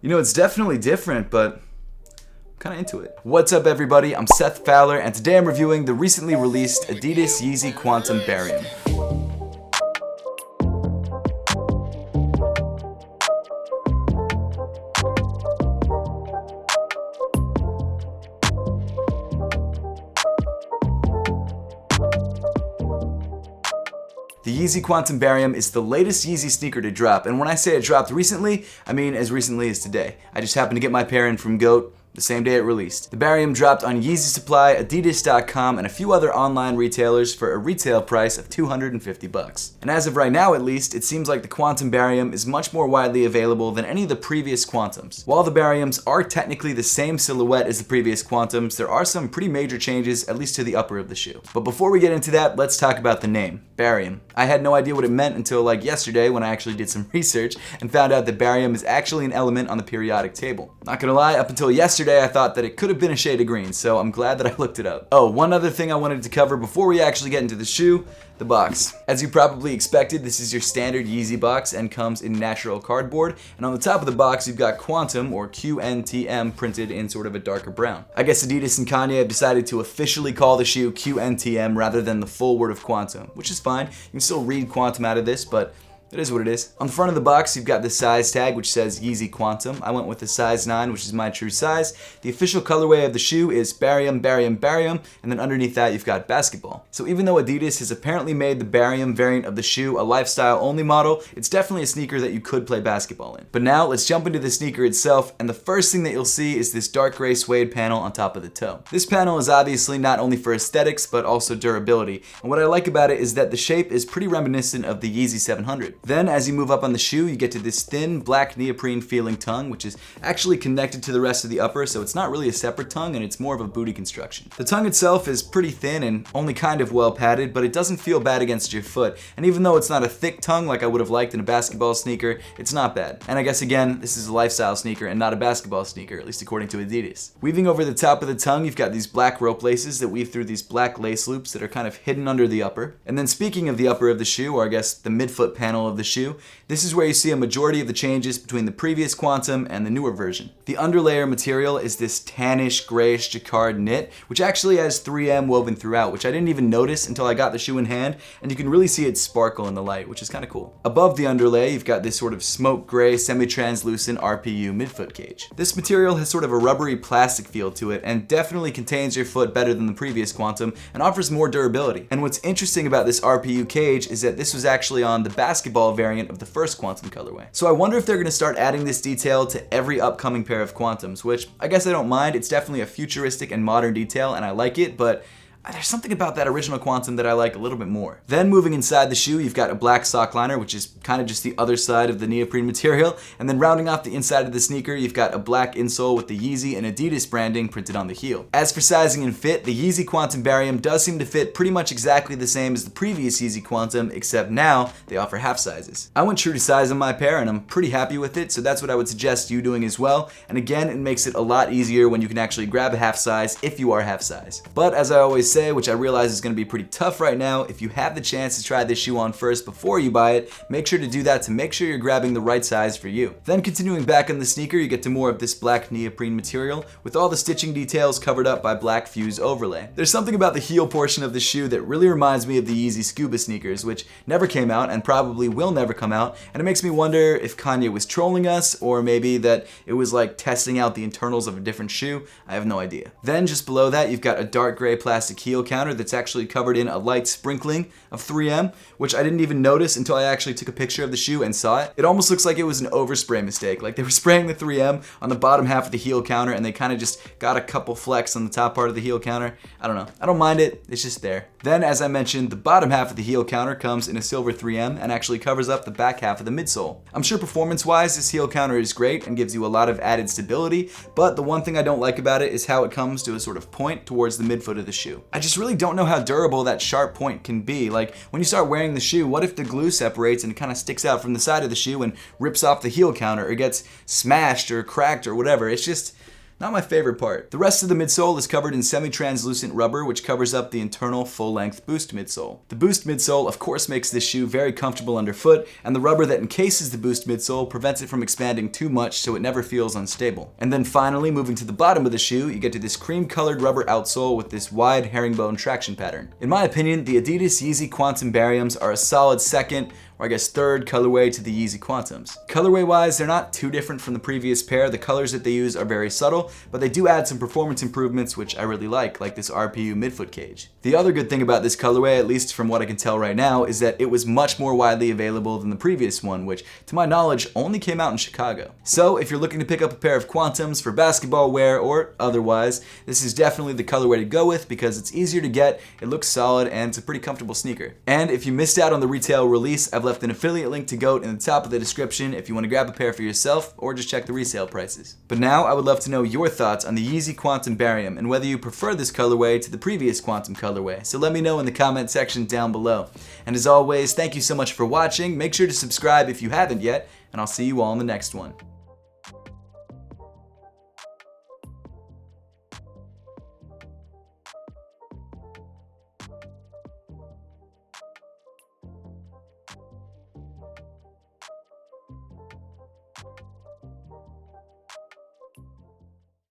You know, it's definitely different, but I'm kind of into it. What's up, everybody? I'm Seth Fowler, and today I'm reviewing the recently released Adidas YEEZY Quantum Barium. The YEEZY Quantum Barium is the latest Yeezy sneaker to drop, and when I say it dropped recently, I mean as recently as today. I just happened to get my pair in from GOAT the same day it released. The Barium dropped on Yeezy Supply, Adidas.com, and a few other online retailers for a retail price of $250. And as of right now, at least, it seems like the Quantum Barium is much more widely available than any of the previous Quantums. While the Bariums are technically the same silhouette as the previous Quantums, there are some pretty major changes, at least to the upper of the shoe. But before we get into that, let's talk about the name, Barium. I had no idea what it meant until like yesterday when I actually did some research and found out that barium is actually an element on the periodic table. Not gonna lie, up until yesterday I thought that it could have been a shade of green, so I'm glad that I looked it up. Oh, one other thing I wanted to cover before we actually get into the shoe, the box. As you probably expected, this is your standard Yeezy box and comes in natural cardboard, and on the top of the box you've got Quantum, or QNTM, printed in sort of a darker brown. I guess Adidas and Kanye have decided to officially call the shoe QNTM rather than the full word of Quantum, which is fine. You can still read Quantum out of this, but it is what it is. On the front of the box, you've got this size tag which says YEEZY Quantum. I went with a size 9, which is my true size. The official colorway of the shoe is Barium, Barium, Barium, and then underneath that you've got basketball. So even though Adidas has apparently made the Barium variant of the shoe a lifestyle-only model, it's definitely a sneaker that you could play basketball in. But now, let's jump into the sneaker itself, and the first thing that you'll see is this dark gray suede panel on top of the toe. This panel is obviously not only for aesthetics, but also durability. And what I like about it is that the shape is pretty reminiscent of the Yeezy 700. Then, as you move up on the shoe, you get to this thin, black neoprene feeling tongue, which is actually connected to the rest of the upper, so it's not really a separate tongue, and it's more of a booty construction. The tongue itself is pretty thin and only kind of well padded, but it doesn't feel bad against your foot. And even though it's not a thick tongue like I would have liked in a basketball sneaker, it's not bad. And I guess again, this is a lifestyle sneaker and not a basketball sneaker, at least according to Adidas. Weaving over the top of the tongue, you've got these black rope laces that weave through these black lace loops that are kind of hidden under the upper. And then speaking of the upper of the shoe, or I guess the midfoot panel of the shoe, this is where you see a majority of the changes between the previous Quantum and the newer version. The underlayer material is this tannish, grayish jacquard knit, which actually has 3M woven throughout, which I didn't even notice until I got the shoe in hand, and you can really see it sparkle in the light, which is kind of cool. Above the underlay, you've got this sort of smoke gray, semi-translucent RPU midfoot cage. This material has sort of a rubbery plastic feel to it, and definitely contains your foot better than the previous Quantum, and offers more durability. And what's interesting about this RPU cage is that this was actually on the basketball variant of the first Quantum colorway. So I wonder if they're going to start adding this detail to every upcoming pair of Quantums, which I guess I don't mind. It's definitely a futuristic and modern detail, and I like it, but there's something about that original Quantum that I like a little bit more. Then moving inside the shoe, you've got a black sock liner, which is kind of just the other side of the neoprene material. And then rounding off the inside of the sneaker, you've got a black insole with the Yeezy and Adidas branding printed on the heel. As for sizing and fit, the YEEZY Quantum Barium does seem to fit pretty much exactly the same as the previous YEEZY Quantum, except now they offer half sizes. I went true to size on my pair and I'm pretty happy with it, so that's what I would suggest you doing as well. And again, it makes it a lot easier when you can actually grab a half size if you are half size. But as I always say, which I realize is going to be pretty tough right now, if you have the chance to try this shoe on first before you buy it, make sure to do that to make sure you're grabbing the right size for you. Then continuing back on the sneaker, you get to more of this black neoprene material with all the stitching details covered up by black fuse overlay. There's something about the heel portion of the shoe that really reminds me of the Yeezy Scuba sneakers, which never came out and probably will never come out, and it makes me wonder if Kanye was trolling us, or maybe that it was like testing out the internals of a different shoe. I have no idea. Then just below that, you've got a dark gray plastic heel counter that's actually covered in a light sprinkling of 3M, which I didn't even notice until I actually took a picture of the shoe and saw it. It almost looks like it was an overspray mistake, like they were spraying the 3M on the bottom half of the heel counter and they kind of just got a couple flecks on the top part of the heel counter. I don't know. I don't mind it. It's just there. Then, as I mentioned, the bottom half of the heel counter comes in a silver 3M and actually covers up the back half of the midsole. I'm sure performance-wise, this heel counter is great and gives you a lot of added stability, but the one thing I don't like about it is how it comes to a sort of point towards the midfoot of the shoe. I just really don't know how durable that sharp point can be. Like, when you start wearing the shoe, what if the glue separates and it kind of sticks out from the side of the shoe and rips off the heel counter, or gets smashed or cracked or whatever? It's just Not my favorite part. The rest of the midsole is covered in semi-translucent rubber, which covers up the internal full-length Boost midsole. The Boost midsole, of course, makes this shoe very comfortable underfoot, and the rubber that encases the Boost midsole prevents it from expanding too much so it never feels unstable. And then finally, moving to the bottom of the shoe, you get to this cream-colored rubber outsole with this wide herringbone traction pattern. In my opinion, the Adidas YEEZY Quantum Bariums are a solid second, or I guess third colorway to the YEEZY Quantums. Colorway wise, they're not too different from the previous pair. The colors that they use are very subtle, but they do add some performance improvements which I really like this RPU midfoot cage. The other good thing about this colorway, at least from what I can tell right now, is that it was much more widely available than the previous one, which to my knowledge only came out in Chicago. So if you're looking to pick up a pair of Quantums for basketball wear or otherwise, this is definitely the colorway to go with because it's easier to get, it looks solid, and it's a pretty comfortable sneaker. And if you missed out on the retail release, I've left an affiliate link to GOAT in the top of the description if you want to grab a pair for yourself or just check the resale prices. But now I would love to know your thoughts on the YEEZY Quantum Barium and whether you prefer this colorway to the previous Quantum colorway. So let me know in the comment section down below. And as always, thank you so much for watching. Make sure to subscribe if you haven't yet, and I'll see you all in the next one.